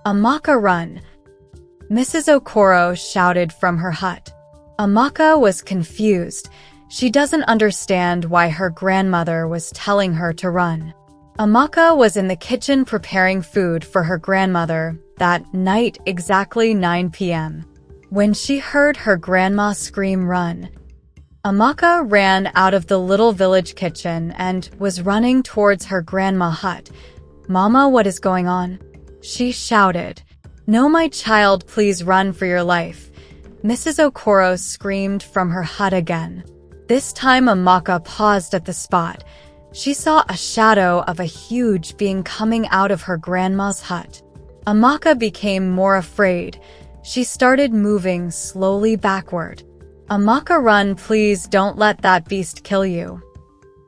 Amaka, run! Mrs. Okoro shouted from her hut. Amaka was confused. She doesn't understand why her grandmother was telling her to run. Amaka was in the kitchen preparing food for her grandmother that night, exactly 9 p.m. when she heard her grandma scream, "Run!" Amaka ran out of the little village kitchen and was running towards her grandma's hut. "Mama, what is going on?" she shouted. "No, my child, please run for your life." Mrs. Okoro screamed from her hut again. This time Amaka paused at the spot. She saw a shadow of a huge being coming out of her grandma's hut. Amaka became more afraid. She started moving slowly backward. "Amaka, run, please don't let that beast kill you."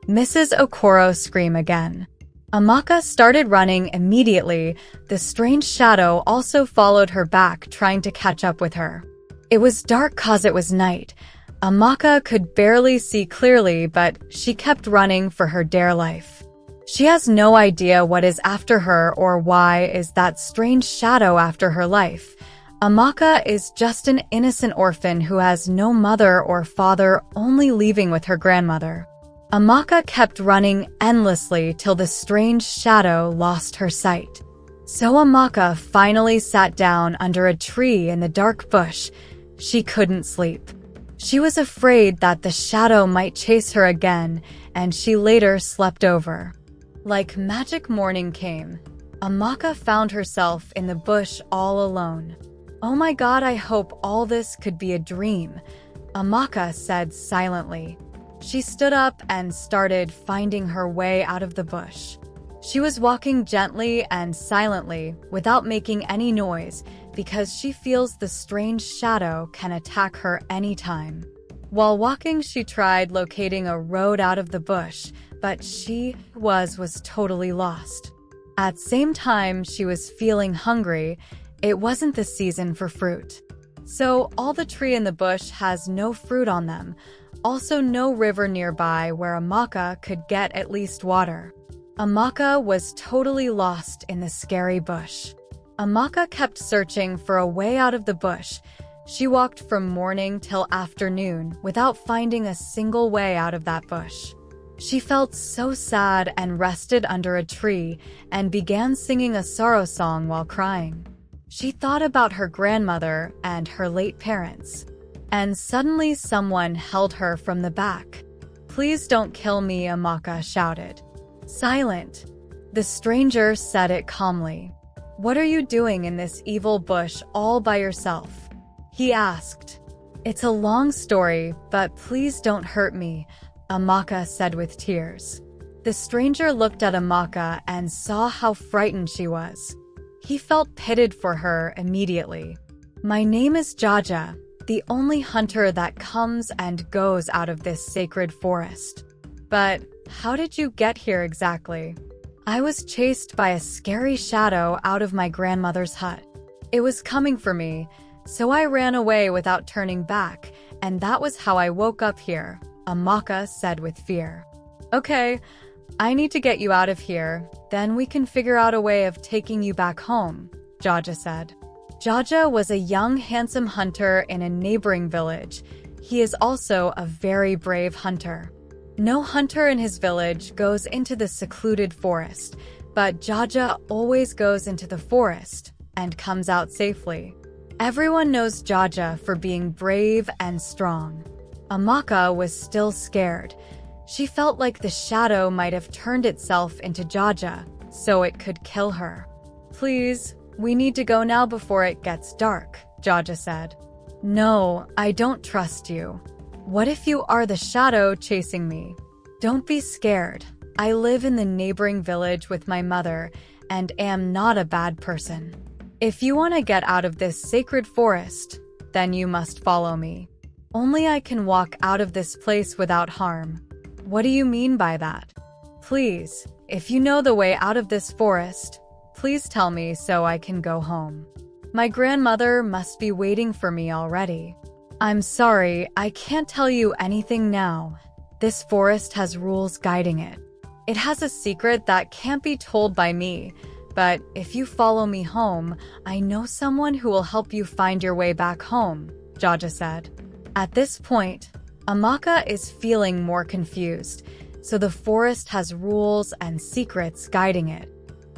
Mrs. Okoro screamed again. Amaka started running immediately. The strange shadow also followed her back, trying to catch up with her. It was dark cause it was night. Amaka could barely see clearly, but she kept running for her dear life. She has no idea what is after her or why is that strange shadow after her life. Amaka is just an innocent orphan who has no mother or father, only leaving with her grandmother. Amaka kept running endlessly till the strange shadow lost her sight. So Amaka finally sat down under a tree in the dark bush. She couldn't sleep. She was afraid that the shadow might chase her again, and she later slept over. Like magic, morning came. Amaka found herself in the bush all alone. "Oh my God, I hope all this could be a dream," Amaka said silently. She stood up and started finding her way out of the bush. She was walking gently and silently without making any noise because she feels the strange shadow can attack her anytime. While walking, she tried locating a road out of the bush, but she was totally lost. At same time, she was feeling hungry. It wasn't the season for fruit. So all the tree in the bush has no fruit on them. Also no river nearby where Amaka could get at least water. Amaka was totally lost in the scary bush. Amaka kept searching for a way out of the bush. She walked from morning till afternoon without finding a single way out of that bush. She felt so sad and rested under a tree and began singing a sorrow song while crying. She thought about her grandmother and her late parents. And suddenly someone held her from the back. "Please don't kill me," Amaka shouted. "Silent." The stranger said it calmly. "What are you doing in this evil bush all by yourself?" he asked. "It's a long story, but please don't hurt me," Amaka said with tears. The stranger looked at Amaka and saw how frightened she was. He felt pitied for her immediately. "My name is Jaja, the only hunter that comes and goes out of this sacred forest. But how did you get here exactly?" "I was chased by a scary shadow out of my grandmother's hut. It was coming for me, so I ran away without turning back, and that was how I woke up here," Amaka said with fear. "Okay, I need to get you out of here, then we can figure out a way of taking you back home," Jaja said. Jaja was a young, handsome hunter in a neighboring village. He is also a very brave hunter. No hunter in his village goes into the secluded forest, but Jaja always goes into the forest and comes out safely. Everyone knows Jaja for being brave and strong. Amaka was still scared. She felt like the shadow might have turned itself into Jaja, so it could kill her. "Please, we need to go now before it gets dark," Jaja said. "No, I don't trust you. What if you are the shadow chasing me?" "Don't be scared. I live in the neighboring village with my mother and am not a bad person. If you want to get out of this sacred forest, then you must follow me. Only I can walk out of this place without harm." "What do you mean by that?" "Please, if you know the way out of this forest, please tell me so I can go home. My grandmother must be waiting for me already." "I'm sorry, I can't tell you anything now. This forest has rules guiding it. It has a secret that can't be told by me, But if you follow me home, I know someone who will help you find your way back home, Jaja said. At this point, Amaka is feeling more confused, so the forest has rules and secrets guiding it.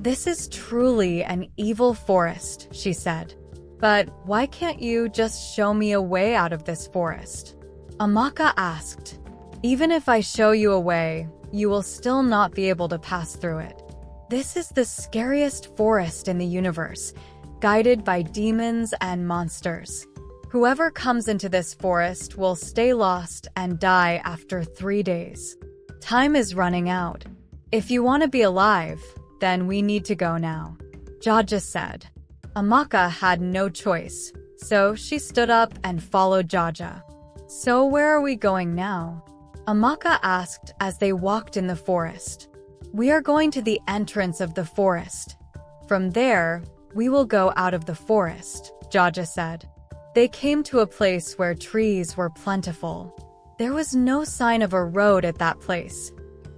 This is truly an evil forest, she said. But why can't you just show me a way out of this forest? Amaka asked. Even if I show you a way, you will still not be able to pass through it. This is the scariest forest in the universe, guided by demons and monsters. Whoever comes into this forest will stay lost and die after 3 days. Time is running out. If you want to be alive, then we need to go now, Jaja said. Amaka had no choice, so she stood up and followed Jaja. So where are we going now? Amaka asked as they walked in the forest. We are going to the entrance of the forest. From there, we will go out of the forest, Jaja said. They came to a place where trees were plentiful. There was no sign of a road at that place.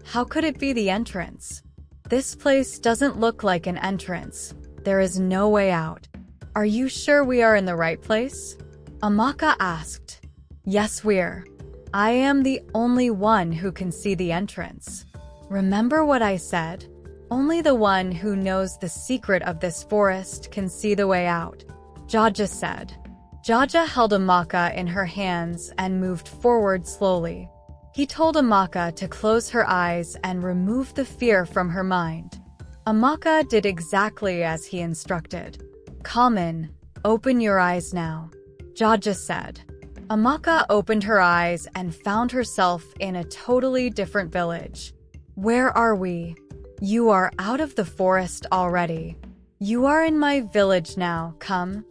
How could it be the entrance? This place doesn't look like an entrance. There is no way out. Are you sure we are in the right place? Amaka asked. Yes, we're. I am the only one who can see the entrance. Remember what I said? Only the one who knows the secret of this forest can see the way out, Jaja said. Jaja held Amaka in her hands and moved forward slowly. He told Amaka to close her eyes and remove the fear from her mind. Amaka did exactly as he instructed. Kamen, open your eyes now, Jaja said. Amaka opened her eyes and found herself in a totally different village. Where are we? You are out of the forest already. You are in my village now, come.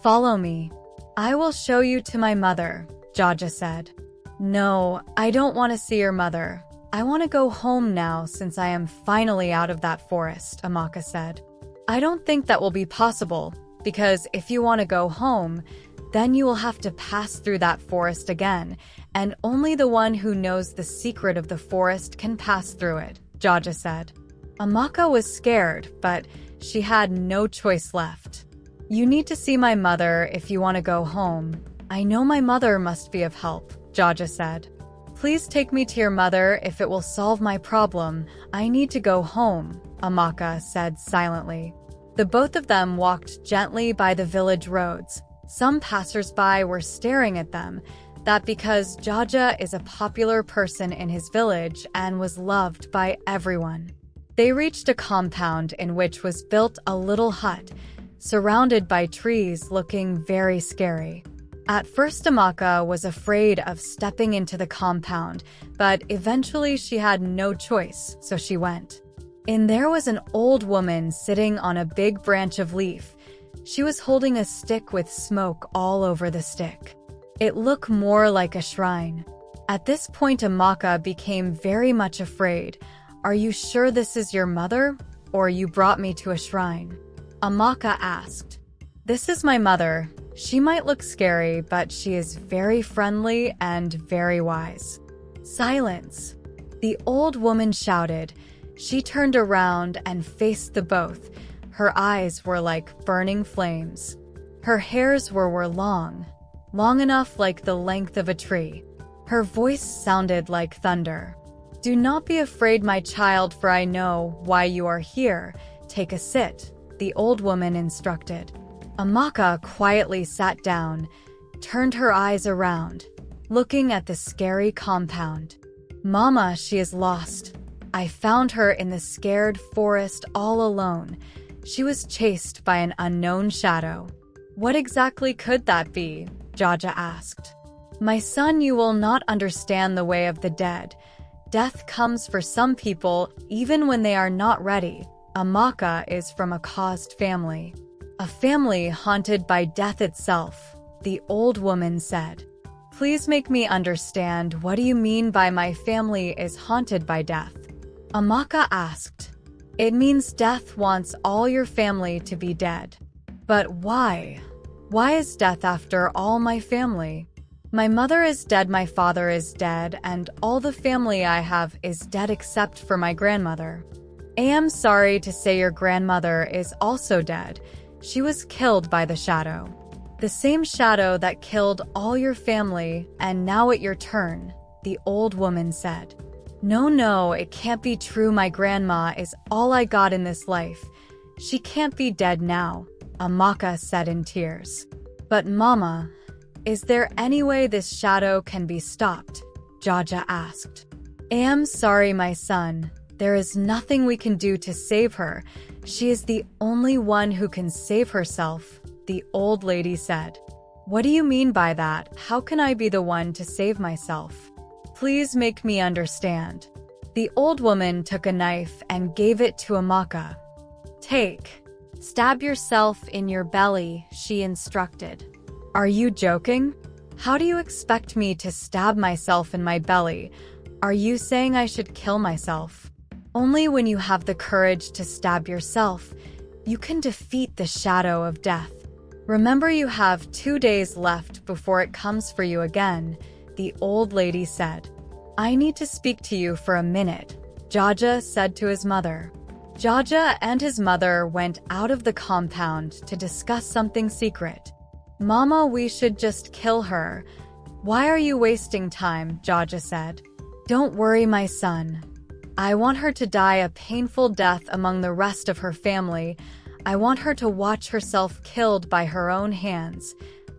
Follow me. I will show you to my mother, Jaja said. No, I don't want to see your mother. I want to go home now since I am finally out of that forest, Amaka said. I don't think that will be possible, because if you want to go home, then you will have to pass through that forest again, and only the one who knows the secret of the forest can pass through it, Jaja said. Amaka was scared, but she had no choice left. You need to see my mother if you want to go home. I know my mother must be of help, Jaja said. Please take me to your mother if it will solve my problem. I need to go home, Amaka said silently. The both of them walked gently by the village roads. Some passers-by were staring at them, that because Jaja is a popular person in his village and was loved by everyone. They reached a compound in which was built a little hut, surrounded by trees looking very scary. At first Amaka was afraid of stepping into the compound, but eventually she had no choice, so she went. In there was an old woman sitting on a big branch of leaf. She was holding a stick with smoke all over the stick. It looked more like a shrine. At this point Amaka became very much afraid. Are you sure this is your mother, or you brought me to a shrine? Amaka asked. This is my mother. She might look scary, but she is very friendly and very wise. Silence. The old woman shouted. She turned around and faced the both. Her eyes were like burning flames. Her hairs were long enough like the length of a tree. Her voice sounded like thunder. Do not be afraid, my child, for I know why you are here. Take a sit, the old woman instructed. Amaka quietly sat down, turned her eyes around, looking at the scary compound. Mama, she is lost. I found her in the scared forest all alone. She was chased by an unknown shadow. What exactly could that be? Jaja asked. My son, you will not understand the way of the dead. Death comes for some people even when they are not ready. Amaka is from a caused family. A family haunted by death itself, the old woman said. Please make me understand, what do you mean by my family is haunted by death? Amaka asked. It means death wants all your family to be dead. But why? Why is death after all my family? My mother is dead, my father is dead, and all the family I have is dead except for my grandmother. I am sorry to say your grandmother is also dead. She was killed by the shadow. The same shadow that killed all your family, and now it's your turn, the old woman said. No, it can't be true. My grandma is all I got in this life. She can't be dead now, Amaka said in tears. But Mama, is there any way this shadow can be stopped? Jaja asked. I am sorry, my son. There is nothing we can do to save her. She is the only one who can save herself, the old lady said. What do you mean by that? How can I be the one to save myself? Please make me understand. The old woman took a knife and gave it to Amaka. Take. Stab yourself in your belly, she instructed. Are you joking? How do you expect me to stab myself in my belly? Are you saying I should kill myself? Only when you have the courage to stab yourself, you can defeat the shadow of death. Remember, you have 2 days left before it comes for you again, the old lady said. I need to speak to you for a minute, Jaja said to his mother. Jaja and his mother went out of the compound to discuss something secret. Mama, we should just kill her. Why are you wasting time? Jaja said. Don't worry, my son. I want her to die a painful death among the rest of her family. I want her to watch herself killed by her own hands.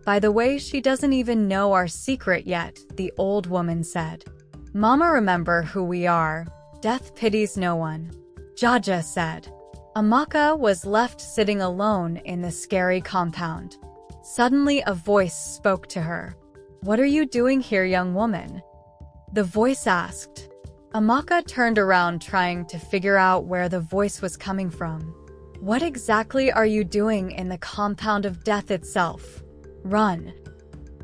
By the way, she doesn't even know our secret yet, the old woman said. Mama, remember who we are. Death pities no one, Jaja said. Amaka was left sitting alone in the scary compound. Suddenly, a voice spoke to her. What are you doing here, young woman? The voice asked. Amaka turned around, trying to figure out where the voice was coming from. What exactly are you doing in the compound of death itself? Run.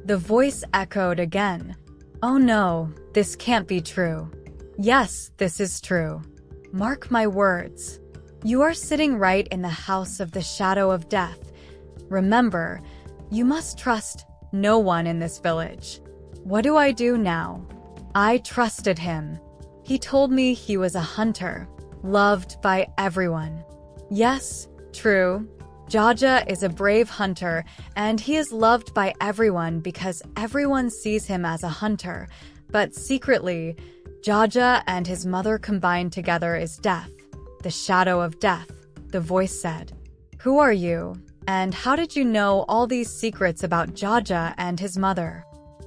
The voice echoed again. Oh no, this can't be true. Yes, this is true. Mark my words. You are sitting right in the house of the shadow of death. Remember, you must trust no one in this village. What do I do now? I trusted him. He told me he was a hunter, loved by everyone. Yes, true. Jaja is a brave hunter, and he is loved by everyone because everyone sees him as a hunter. But secretly, Jaja and his mother combined together is death, the shadow of death, the voice said. Who are you? And how did you know all these secrets about Jaja and his mother?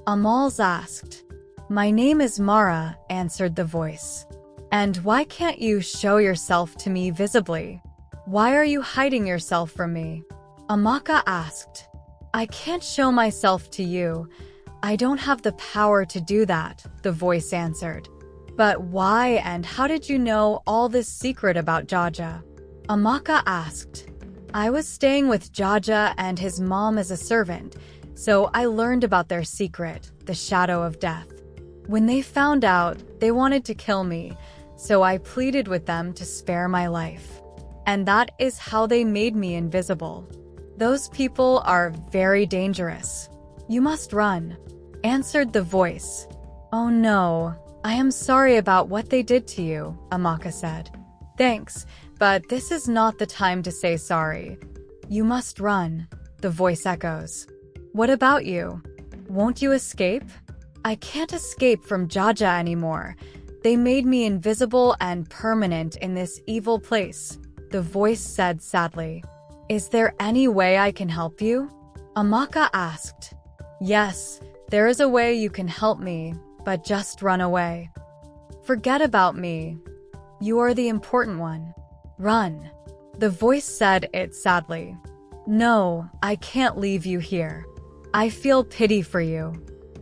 Amals asked. My name is Mara, answered the voice. And why can't you show yourself to me visibly? Why are you hiding yourself from me? Amaka asked. I can't show myself to you. I don't have the power to do that, the voice answered. But why and how did you know all this secret about Jaja? Amaka asked. I was staying with Jaja and his mom as a servant, so I learned about their secret, the shadow of death. When they found out, they wanted to kill me, so I pleaded with them to spare my life. And that is how they made me invisible. Those people are very dangerous. You must run, answered the voice. Oh no, I am sorry about what they did to you, Amaka said. Thanks, but this is not the time to say sorry. You must run, the voice echoes. What about you? Won't you escape? I can't escape from Jaja anymore. They made me invisible and permanent in this evil place, the voice said sadly. Is there any way I can help you? Amaka asked. Yes, there is a way you can help me, but just run away. Forget about me. You are the important one. Run. The voice said it sadly. No, I can't leave you here. I feel pity for you.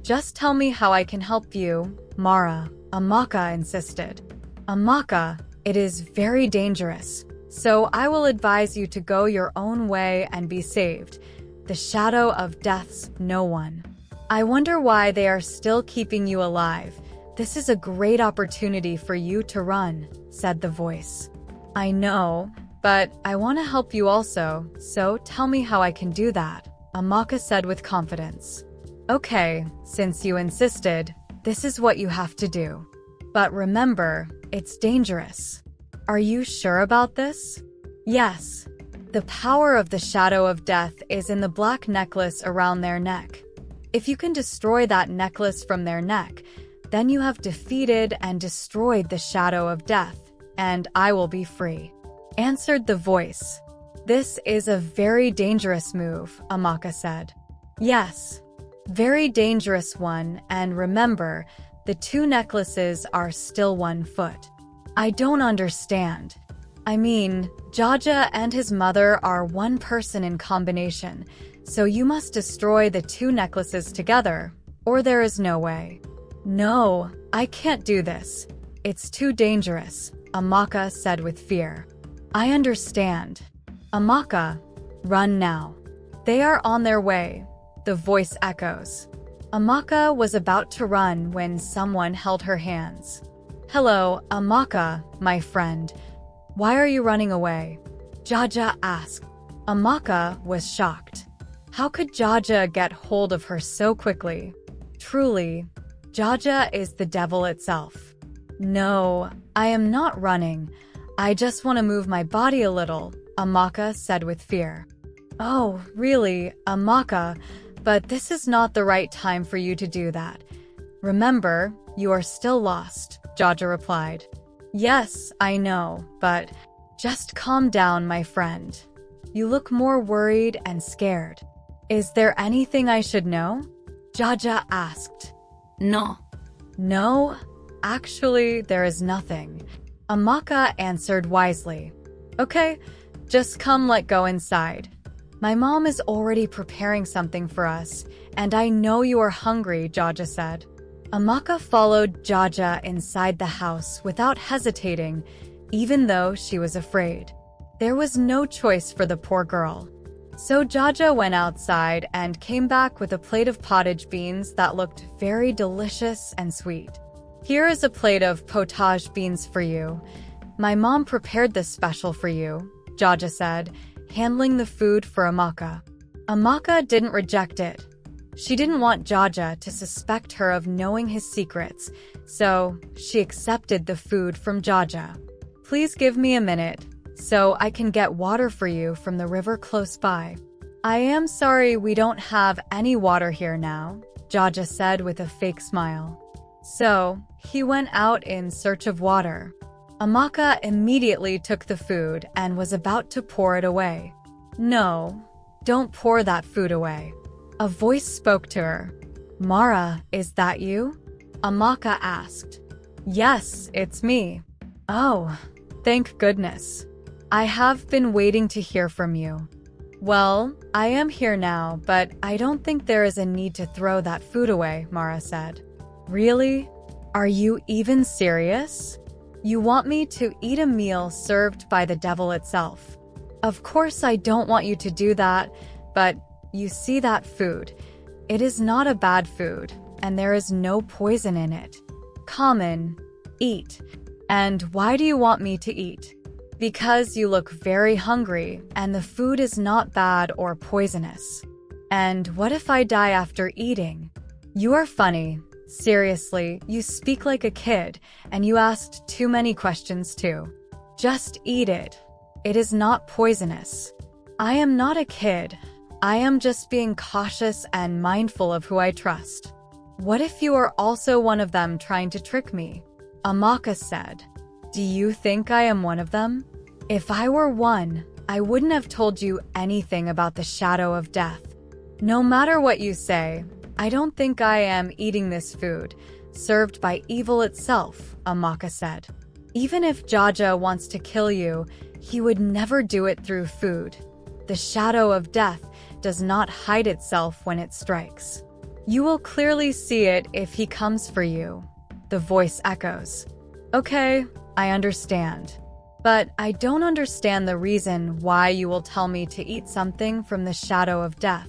Just tell me how I can help you, Mara, Amaka insisted. Amaka, it is very dangerous, so I will advise you to go your own way and be saved. The shadow of death's no one. I wonder why they are still keeping you alive. This is a great opportunity for you to run, said the voice. I know, but I want to help you also, so tell me how I can do that, Amaka said with confidence. Okay, since you insisted, this is what you have to do. But remember, it's dangerous. Are you sure about this? Yes. The power of the shadow of death is in the black necklace around their neck. If you can destroy that necklace from their neck, then you have defeated and destroyed the shadow of death, and I will be free," answered the voice. "This is a very dangerous move," Amaka said. "Yes, very dangerous one, and remember, the two necklaces are still 1 foot." "I don't understand. I mean, Jaja and his mother are one person in combination, so you must destroy the 2 necklaces together, or there is no way." "No, I can't do this. It's too dangerous," Amaka said with fear. "I understand. Amaka, run now." "They are on their way," the voice echoes. Amaka was about to run when someone held her hands. "Hello, Amaka, my friend. Why are you running away?" Jaja asked. Amaka was shocked. How could Jaja get hold of her so quickly? Truly, Jaja is the devil itself. "No, I am not running. I just want to move my body a little," Amaka said with fear. "Oh, really, Amaka, but this is not the right time for you to do that. Remember, you are still lost," Jaja replied. "Yes, I know, but just calm down, my friend. You look more worried and scared. Is there anything I should know?" Jaja asked. No. "No, actually, there is nothing," Amaka answered wisely. "Okay, just come, let's go inside. My mom is already preparing something for us, and I know you are hungry," Jaja said. Amaka followed Jaja inside the house without hesitating, even though she was afraid. There was no choice for the poor girl. So Jaja went outside and came back with a plate of pottage beans that looked very delicious and sweet. "Here is a plate of potage beans for you. My mom prepared this special for you," Jaja said, handling the food for Amaka. Amaka didn't reject it. She didn't want Jaja to suspect her of knowing his secrets, so she accepted the food from Jaja. "Please give me a minute, so I can get water for you from the river close by." "I am sorry we don't have any water here now," Jaja said with a fake smile. So, he went out in search of water. Amaka immediately took the food and was about to pour it away. "No, don't pour that food away." A voice spoke to her. "Mara, is that you?" Amaka asked. "Yes, it's me." "Oh, thank goodness. I have been waiting to hear from you." "Well, I am here now, but I don't think there is a need to throw that food away," Mara said. "Really? Are you even serious? You want me to eat a meal served by the devil itself?" "Of course I don't want you to do that, but you see that food. It is not a bad food, and there is no poison in it. Come in, eat. And why do you want me to eat?" "Because you look very hungry, and the food is not bad or poisonous." "And what if I die after eating?" "You are funny. Seriously, you speak like a kid, and you asked too many questions too. Just eat it. It is not poisonous." "I am not a kid. I am just being cautious and mindful of who I trust." "What if you are also one of them trying to trick me?" Amaka said. "Do you think I am one of them? If I were one, I wouldn't have told you anything about the shadow of death. No matter what you say, I don't think I am eating this food, served by evil itself," Amaka said. "Even if Jaja wants to kill you, he would never do it through food. The shadow of death does not hide itself when it strikes. You will clearly see it if he comes for you," the voice echoes. "Okay, I understand. But I don't understand the reason why you will tell me to eat something from the shadow of death.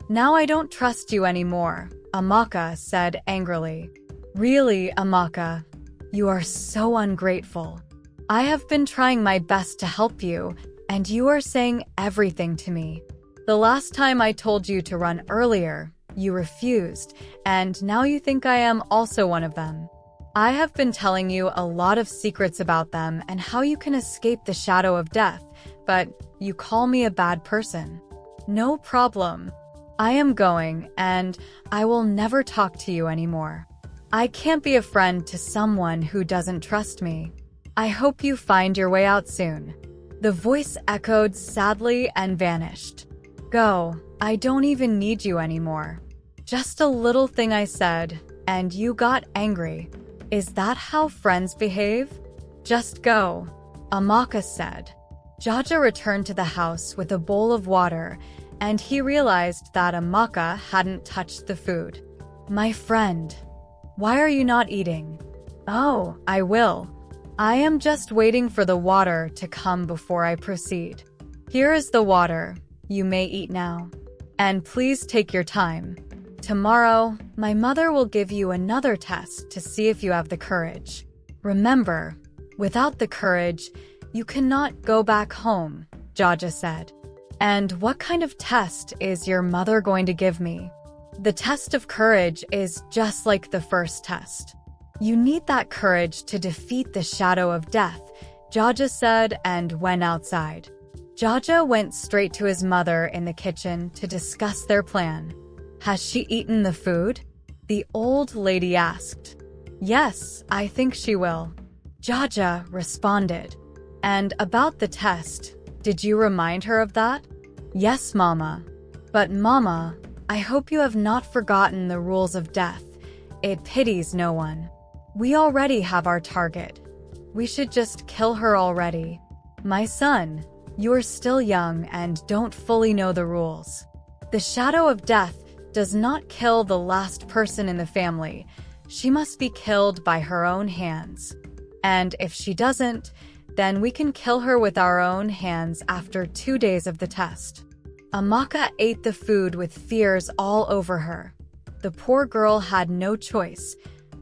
Now I don't trust you anymore," Amaka said angrily. "Really, Amaka, you are so ungrateful. I have been trying my best to help you, and you are saying everything to me. The last time I told you to run earlier, you refused, and now you think I am also one of them. I have been telling you a lot of secrets about them and how you can escape the shadow of death, but you call me a bad person. No problem. I am going, and I will never talk to you anymore. I can't be a friend to someone who doesn't trust me. I hope you find your way out soon. The voice echoed sadly and vanished. Go, I don't even need you anymore. Just a little thing I said, and you got angry. Is that how friends behave? Just go, Amaka said. Jaja returned to the house with a bowl of water, and he realized that Amaka hadn't touched the food. My friend, why are you not eating? Oh, I will. I am just waiting for the water to come before I proceed. Here is the water. You may eat now. And please take your time. Tomorrow, my mother will give you another test to see if you have the courage. Remember, without the courage, you cannot go back home, Jaja said. And what kind of test is your mother going to give me? The test of courage is just like the first test. You need that courage to defeat the shadow of death, Jaja said and went outside. Jaja went straight to his mother in the kitchen to discuss their plan. Has she eaten the food? The old lady asked. Yes, I think she will. Jaja responded. And about the test, did you remind her of that? Yes, Mama. But Mama, I hope you have not forgotten the rules of death. It pities no one. We already have our target. We should just kill her already. My son, you are still young and don't fully know the rules. The shadow of death does not kill the last person in the family. She must be killed by her own hands. And if she doesn't, then we can kill her with our own hands after 2 days of the test. Amaka ate the food with fears all over her. The poor girl had no choice.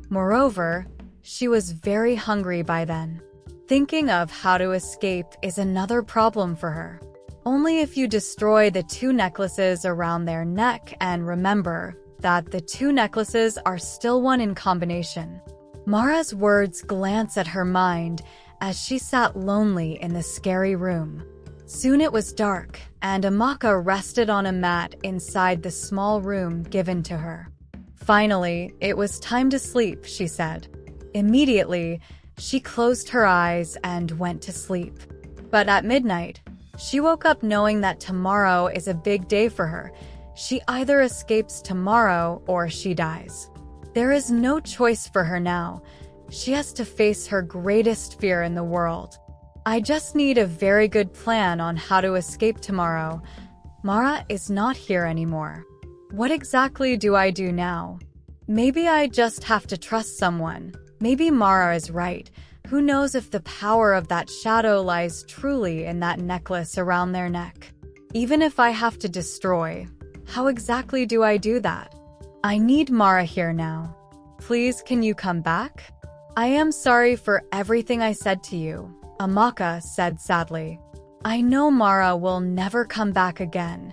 Moreover, she was very hungry by then. Thinking of how to escape is another problem for her. Only if you destroy the 2 necklaces around their neck and remember that the 2 necklaces are still one in combination. Mara's words glance at her mind as she sat lonely in the scary room. Soon it was dark, and Amaka rested on a mat inside the small room given to her. Finally, it was time to sleep, she said. Immediately, she closed her eyes and went to sleep. But at midnight, she woke up knowing that tomorrow is a big day for her. She either escapes tomorrow or she dies. There is no choice for her now. She has to face her greatest fear in the world. I just need a very good plan on how to escape tomorrow. Mara is not here anymore. What exactly do I do now? Maybe I just have to trust someone. Maybe Mara is right. Who knows if the power of that shadow lies truly in that necklace around their neck? Even if I have to destroy, how exactly do I do that? I need Mara here now. Please, can you come back? I am sorry for everything I said to you, Amaka said sadly. I know Mara will never come back again.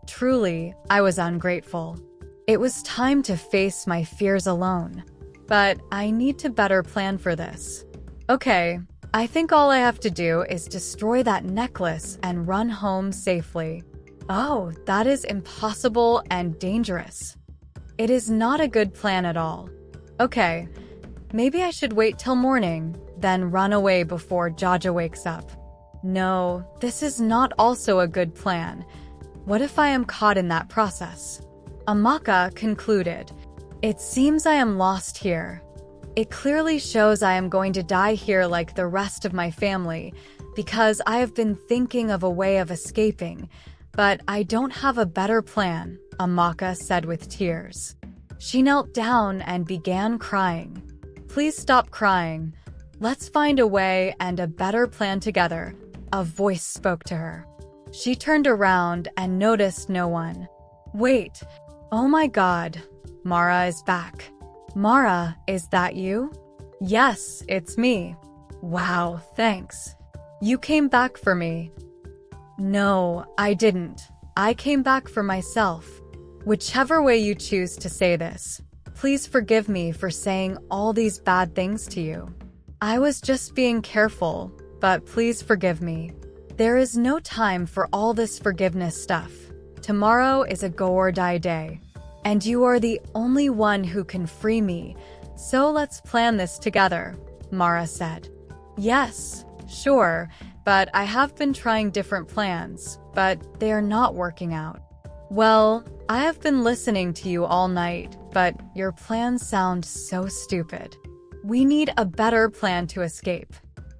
Truly, I was ungrateful. It was time to face my fears alone. But I need to better plan for this. Okay, I think all I have to do is destroy that necklace and run home safely. Oh, that is impossible and dangerous. It is not a good plan at all. Okay, maybe I should wait till morning, then run away before Jaja wakes up. No, this is not also a good plan. What if I am caught in that process? Amaka concluded. It seems I am lost here. It clearly shows I am going to die here like the rest of my family, because I have been thinking of a way of escaping, but I don't have a better plan, Amaka said with tears. She knelt down and began crying. Please stop crying. Let's find a way and a better plan together, a voice spoke to her. She turned around and noticed no one. Wait, oh my God, Mara is back. Mara, is that you? Yes, it's me. Wow, thanks. You came back for me. No, I didn't. I came back for myself. Whichever way you choose to say this. Please forgive me for saying all these bad things to you. I was just being careful, but please forgive me. There is no time for all this forgiveness stuff. Tomorrow is a go-or-die day, and you are the only one who can free me, so let's plan this together, Mara said. Yes, sure, but I have been trying different plans, but they are not working out. Well, I have been listening to you all night, but your plans sound so stupid. We need a better plan to escape.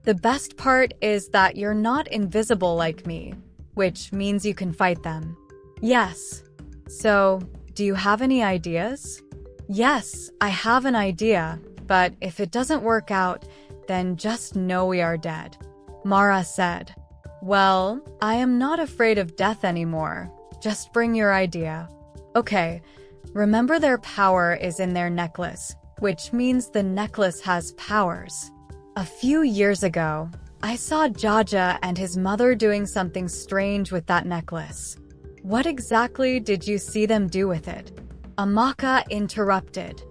The best part is that you're not invisible like me, which means you can fight them. Yes. So, do you have any ideas? Yes, I have an idea, but if it doesn't work out, then just know we are dead, Mara said. Well, I am not afraid of death anymore. Just bring your idea. Okay, remember their power is in their necklace, which means the necklace has powers. A few years ago, I saw Jaja and his mother doing something strange with that necklace. What exactly did you see them do with it? Amaka interrupted.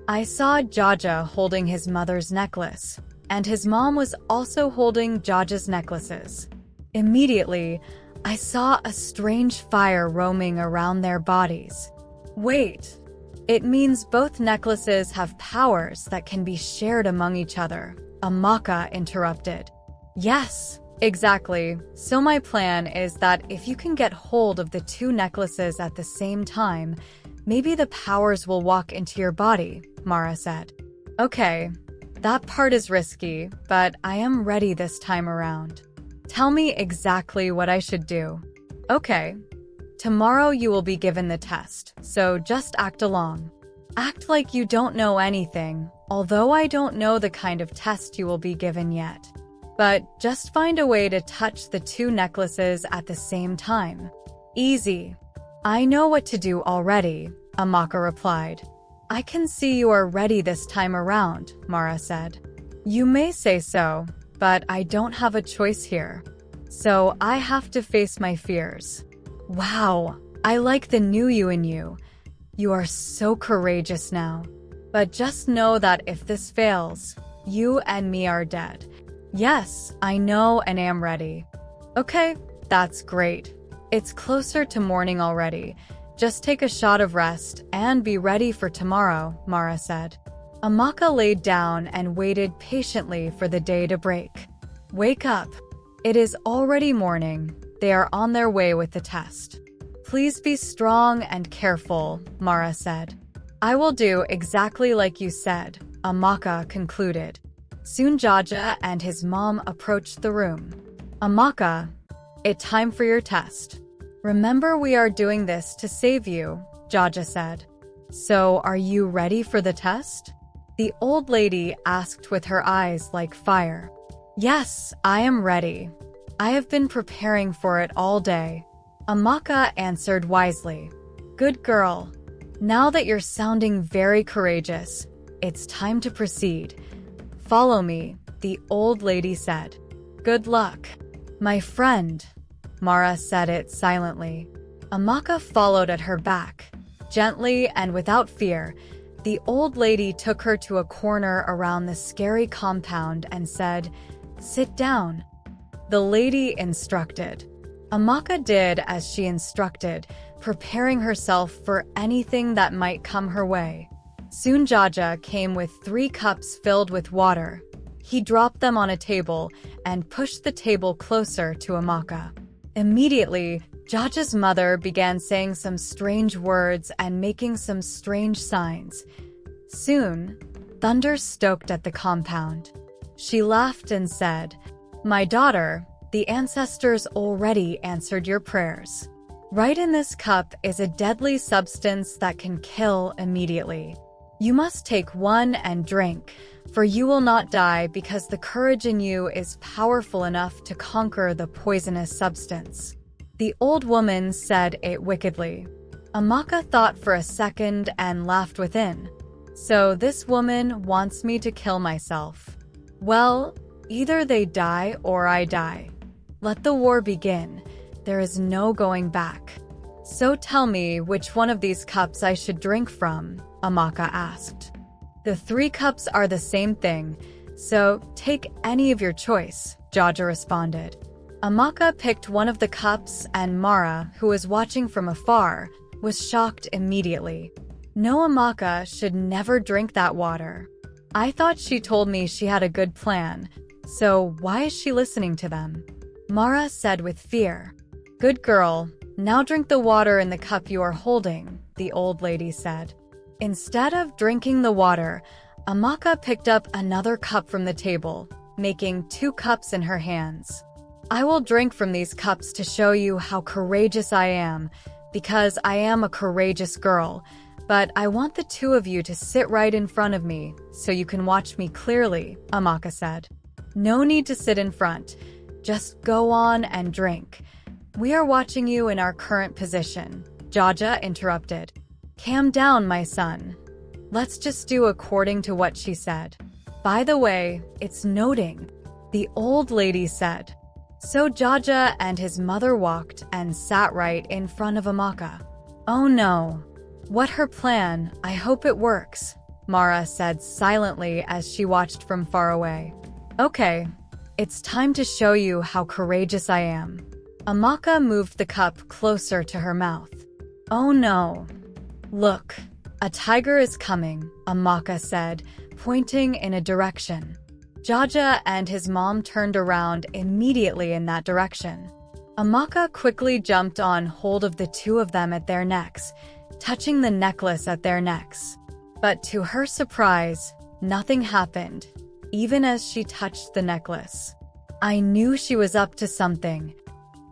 I saw Jaja holding his mother's necklace, and his mom was also holding Jaja's necklaces. Immediately, I saw a strange fire roaming around their bodies. Wait, it means both necklaces have powers that can be shared among each other, Amaka interrupted. Yes, exactly. So my plan is that if you can get hold of the two necklaces at the same time, maybe the powers will walk into your body, Mara said. Okay, that part is risky, but I am ready this time around. Tell me exactly what I should do. Okay. Tomorrow you will be given the test, so just act along. Act like you don't know anything, although I don't know the kind of test you will be given yet. But just find a way to touch the two necklaces at the same time. Easy. I know what to do already, Amaka replied. I can see you are ready this time around, Mara said. You may say so, but I don't have a choice here. So I have to face my fears. Wow, I like the new you in you. You are so courageous now. But just know that if this fails, you and me are dead. Yes, I know and am ready. Okay, that's great. It's closer to morning already. Just take a shot of rest and be ready for tomorrow, Mara said. Amaka laid down and waited patiently for the day to break. Wake up. It is already morning. They are on their way with the test. Please be strong and careful, Mara said. I will do exactly like you said, Amaka concluded. Soon Jaja and his mom approached the room. Amaka, it's time for your test. Remember, we are doing this to save you, Jaja said. So, are you ready for the test? The old lady asked with her eyes like fire. Yes, I am ready. I have been preparing for it all day, Amaka answered wisely. Good girl. Now that you're sounding very courageous, it's time to proceed. Follow me, the old lady said. Good luck, my friend. Mara said it silently. Amaka followed at her back. Gently and without fear, the old lady took her to a corner around the scary compound and said, "Sit down." The lady instructed. Amaka did as she instructed, preparing herself for anything that might come her way. Soon Jaja came with 3 cups filled with water. He dropped them on a table and pushed the table closer to Amaka. Immediately, Jaja's mother began saying some strange words and making some strange signs. Soon, thunder stoked at the compound. She laughed and said, "My daughter, the ancestors already answered your prayers. Right in this cup is a deadly substance that can kill immediately. You must take one and drink, for you will not die because the courage in you is powerful enough to conquer the poisonous substance." The old woman said it wickedly. Amaka thought for a second and laughed within. So this woman wants me to kill myself. Well, either they die or I die. Let the war begin. There is no going back. So tell me which one of these cups I should drink from, Amaka asked. The 3 cups are the same thing, so take any of your choice, Jaja responded. Amaka picked one of the cups and Mara, who was watching from afar, was shocked immediately. No, Amaka should never drink that water. I thought she told me she had a good plan, so why is she listening to them? Mara said with fear. Good girl, now drink the water in the cup you are holding, the old lady said. Instead of drinking the water, Amaka picked up another cup from the table, making 2 cups in her hands. I will drink from these cups to show you how courageous I am, because I am a courageous girl, but I want the 2 of you to sit right in front of me so you can watch me clearly, Amaka said. No need to sit in front. Just go on and drink. We are watching you in our current position, Jaja interrupted. Calm down, my son. Let's just do according to what she said. By the way, it's noting, the old lady said. So Jaja and his mother walked and sat right in front of Amaka. Oh no. What her plan? I hope it works, Mara said silently as she watched from far away. Okay, it's time to show you how courageous I am. Amaka moved the cup closer to her mouth. Oh no. Look, a tiger is coming, Amaka said, pointing in a direction. Jaja and his mom turned around immediately in that direction. Amaka quickly jumped on hold of the 2 of them at their necks, touching the necklace at their necks. But to her surprise, nothing happened, even as she touched the necklace. I knew she was up to something.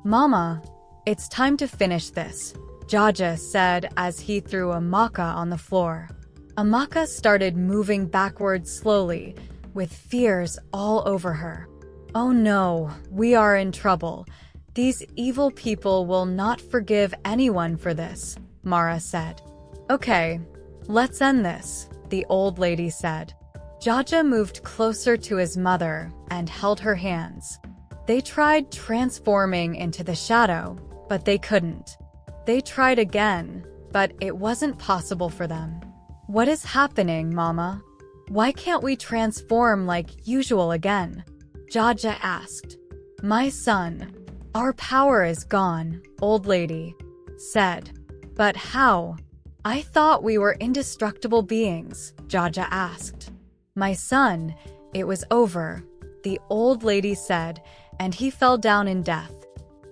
Mama, it's time to finish this, Jaja said as he threw Amaka on the floor. Amaka started moving backwards slowly, with fears all over her. Oh no, we are in trouble. These evil people will not forgive anyone for this, Mara said. Okay, let's end this, the old lady said. Jaja moved closer to his mother and held her hands. They tried transforming into the shadow, but they couldn't. They tried again, but it wasn't possible for them. What is happening, Mama? Why can't we transform like usual again? Jaja asked. My son, our power is gone, old lady said. But how? I thought we were indestructible beings, Jaja asked. My son, it was over, the old lady said, and he fell down in death.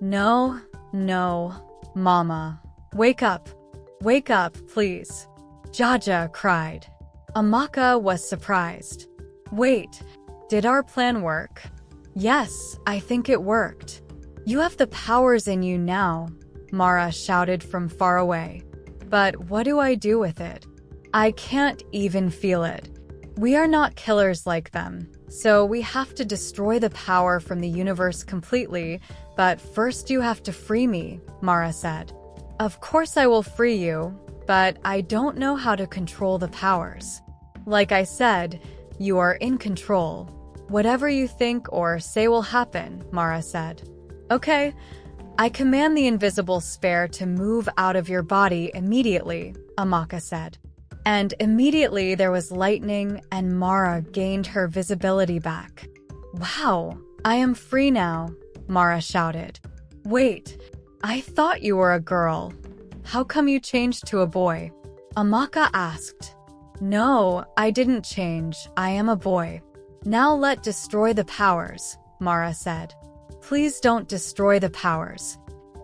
No, Mama. Wake up, please, Jaja cried. Amaka was surprised. Wait, did our plan work? Yes, I think it worked. You have the powers in you now, Mara shouted from far away. But what do I do with it? I can't even feel it. We are not killers like them, so we have to destroy the power from the universe completely, but first you have to free me, Mara said. Of course I will free you, but I don't know how to control the powers. Like I said, you are in control. Whatever you think or say will happen, Mara said. Okay, I command the invisible sphere to move out of your body immediately, Amaka said. And immediately there was lightning and Mara gained her visibility back. Wow, I am free now, Mara shouted. Wait, I thought you were a girl. How come you changed to a boy? Amaka asked. No, I didn't change. I am a boy. Now let destroy the powers, Mara said. Please don't destroy the powers.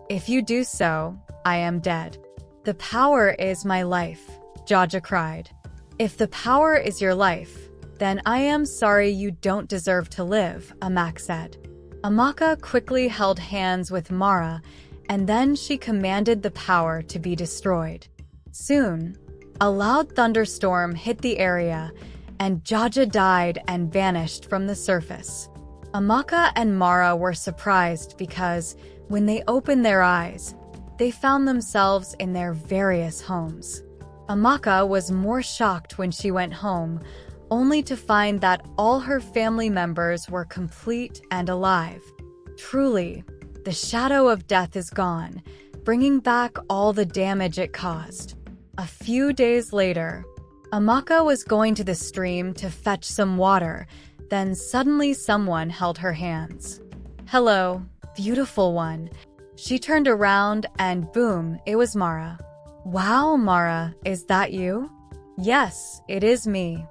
If you do so, I am dead. The power is my life, Jaja cried. If the power is your life, then I am sorry you don't deserve to live, Amaka said. Amaka quickly held hands with Mara, and then she commanded the power to be destroyed. Soon, a loud thunderstorm hit the area, and Jaja died and vanished from the surface. Amaka and Mara were surprised because, when they opened their eyes, they found themselves in their various homes. Amaka was more shocked when she went home, only to find that all her family members were complete and alive. Truly, the shadow of death is gone, bringing back all the damage it caused. A few days later, Amaka was going to the stream to fetch some water, then suddenly someone held her hands. "Hello, beautiful one." She turned around and boom, it was Mara. "Wow, Mara, is that you?" "Yes, it is me.